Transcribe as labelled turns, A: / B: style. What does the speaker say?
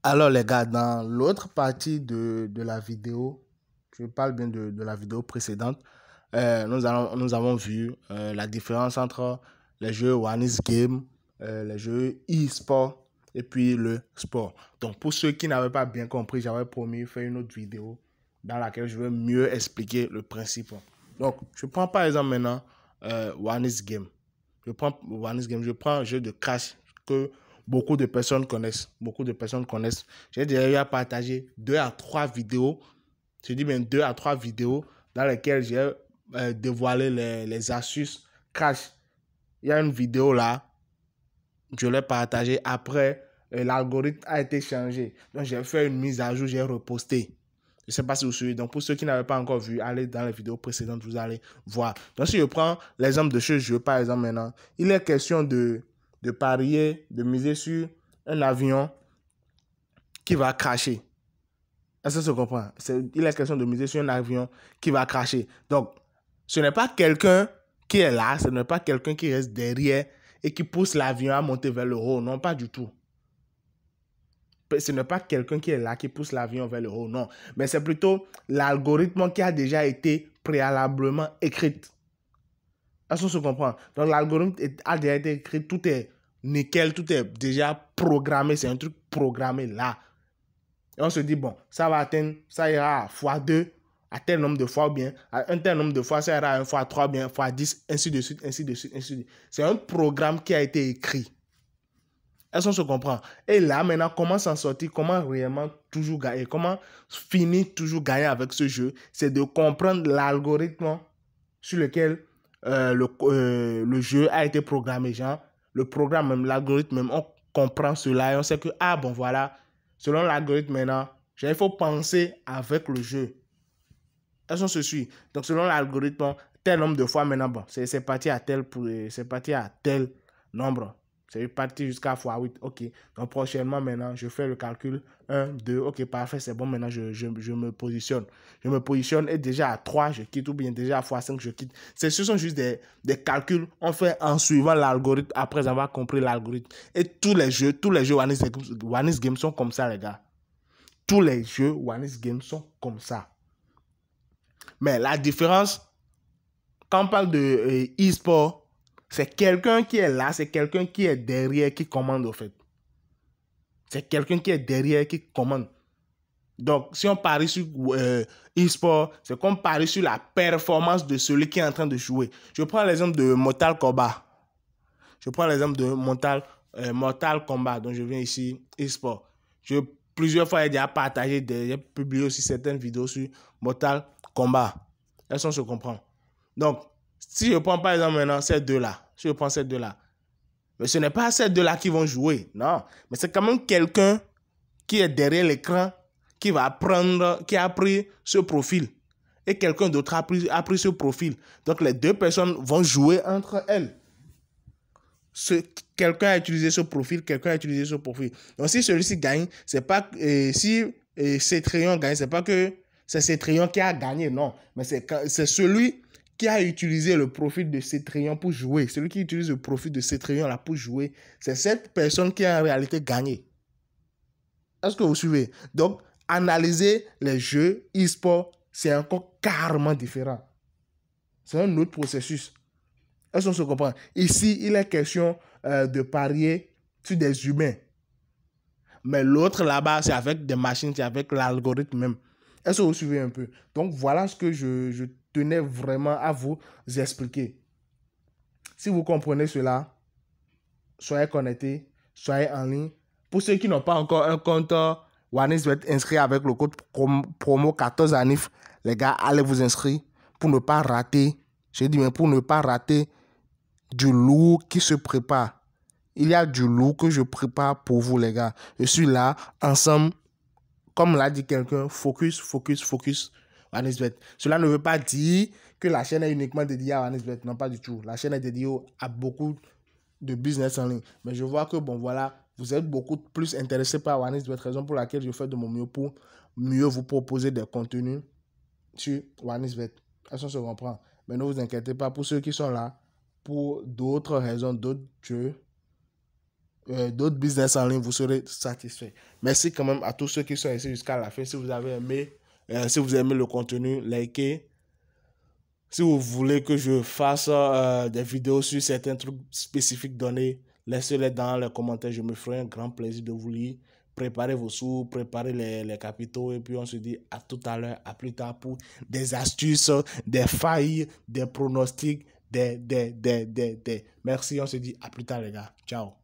A: Alors les gars, dans l'autre partie de la vidéo, je parle bien de la vidéo précédente, nous avons vu la différence entre les jeux One's Game, les jeux e-sport et puis le sport. Donc pour ceux qui n'avaient pas bien compris, j'avais promis de faire une autre vidéo dans laquelle je vais mieux expliquer le principe. Donc je prends par exemple maintenant One's Game. Je prends un jeu de cash que beaucoup de personnes connaissent. Beaucoup de personnes connaissent. J'ai déjà partagé 2 à 3 vidéos. Je dis bien 2 à 3 vidéos dans lesquelles j'ai dévoilé les astuces cash. Il y a une vidéo là, je l'ai partagée après. L'algorithme a été changé. Donc j'ai fait une mise à jour, j'ai reposté. Je ne sais pas si vous suivez. Donc, pour ceux qui n'avaient pas encore vu, allez dans les vidéos précédentes, vous allez voir. Donc, si je prends l'exemple de ce jeu, par exemple, maintenant, il est question de parier, de miser sur un avion qui va cracher. Est-ce que ça se comprend? Il est question de miser sur un avion qui va cracher. Donc, ce n'est pas quelqu'un qui est là, ce n'est pas quelqu'un qui reste derrière et qui pousse l'avion à monter vers le haut. Non, pas du tout. Ce n'est pas quelqu'un qui est là, qui pousse l'avion vers le haut, non. Mais c'est plutôt l'algorithme qui a déjà été préalablement écrit. Est-ce qu'on se comprend? Donc l'algorithme a déjà été écrit, tout est nickel, tout est déjà programmé, c'est un truc programmé là. Et on se dit, bon, ça va atteindre, ça ira à x2, à tel nombre de fois, ou bien à un tel nombre de fois, ça ira à 1x3, bien x10, ainsi de suite, ainsi de suite, ainsi de suite. C'est un programme qui a été écrit. Est-ce qu'on se comprend? Et là, maintenant, comment s'en sortir? Comment réellement toujours gagner? Comment finir toujours gagner avec ce jeu? C'est de comprendre l'algorithme sur lequel le jeu a été programmé. Genre, le programme même, l'algorithme même, on comprend cela et on sait que, ah bon, voilà, selon l'algorithme maintenant, il faut penser avec le jeu. Est-ce qu'on se suit? Donc, selon l'algorithme, tel nombre de fois maintenant, bon, c'est parti à tel nombre. C'est parti jusqu'à x8. OK. Donc, prochainement, maintenant, je fais le calcul. 1, 2. OK, parfait. C'est bon. Maintenant, je me positionne. Je me positionne et déjà à 3, je quitte. Ou bien déjà à x5, je quitte. Ce sont juste des calculs. On fait en suivant l'algorithme après avoir compris l'algorithme. Et tous les jeux One's Game sont comme ça, les gars. Tous les jeux One's Game sont comme ça. Mais la différence, quand on parle de e-sport, c'est quelqu'un qui est là, c'est quelqu'un qui est derrière, qui commande au fait. C'est quelqu'un qui est derrière, qui commande. Donc, si on parie sur e-sport, c'est comme parier sur la performance de celui qui est en train de jouer. Je prends l'exemple de Mortal Kombat. Mortal Kombat, donc je viens ici, e-sport. Plusieurs fois, j'ai déjà partagé, j'ai publié aussi certaines vidéos sur Mortal Kombat. Est-ce qu'on se comprend? Donc, si je prends par exemple maintenant ces deux-là, mais ce n'est pas ces deux-là qui vont jouer, non. Mais c'est quand même quelqu'un qui est derrière l'écran, qui a pris ce profil. Et quelqu'un d'autre a pris ce profil. Donc, les deux personnes vont jouer entre elles. Quelqu'un a utilisé ce profil, quelqu'un a utilisé ce profil. Donc, si celui-ci gagne, c'est pas... si Cétrion gagne, c'est pas que c'est Cétrion qui a gagné, non. Mais c'est celui qui a utilisé le profil de Cétrion pour jouer. Celui qui utilise le profil de Cétrion là pour jouer, c'est cette personne qui a en réalité gagné. Est-ce que vous suivez? Donc, analyser les jeux e-sport, c'est encore carrément différent. C'est un autre processus. Est-ce qu'on se comprend? Ici, il est question de parier sur des humains. Mais l'autre là-bas, c'est avec des machines, c'est avec l'algorithme même. Est-ce que vous suivez un peu? Donc, voilà ce que je tenais vraiment à vous expliquer. Si vous comprenez cela, soyez connectés, soyez en ligne. Pour ceux qui n'ont pas encore un compte OneXBet inscrit avec le code promo 14ANIF, les gars, allez vous inscrire pour ne pas rater, pour ne pas rater du lourd qui se prépare. Il y a du lourd que je prépare pour vous, les gars. Je suis là, ensemble, comme l'a dit quelqu'un, focus, OneXBet. Cela ne veut pas dire que la chaîne est uniquement dédiée à OneXBet. Non, pas du tout. La chaîne est dédiée à beaucoup de business en ligne. Mais je vois que, bon, voilà, vous êtes beaucoup plus intéressé par OneXBet, raison pour laquelle je fais de mon mieux pour mieux vous proposer des contenus sur OneXBet. Est-ce qu'on se comprend? Mais ne vous inquiétez pas, pour ceux qui sont là, pour d'autres raisons, d'autres jeux, d'autres business en ligne, vous serez satisfait. Merci quand même à tous ceux qui sont ici jusqu'à la fin. Si vous avez aimé, si vous aimez le contenu, likez. Si vous voulez que je fasse des vidéos sur certains trucs spécifiques donnés, laissez-les dans les commentaires. Je me ferai un grand plaisir de vous lire. Préparez vos sous, préparez les capitaux et puis on se dit à tout à l'heure, à plus tard pour des astuces, des failles, des pronostics, des. Merci, on se dit à plus tard les gars. Ciao.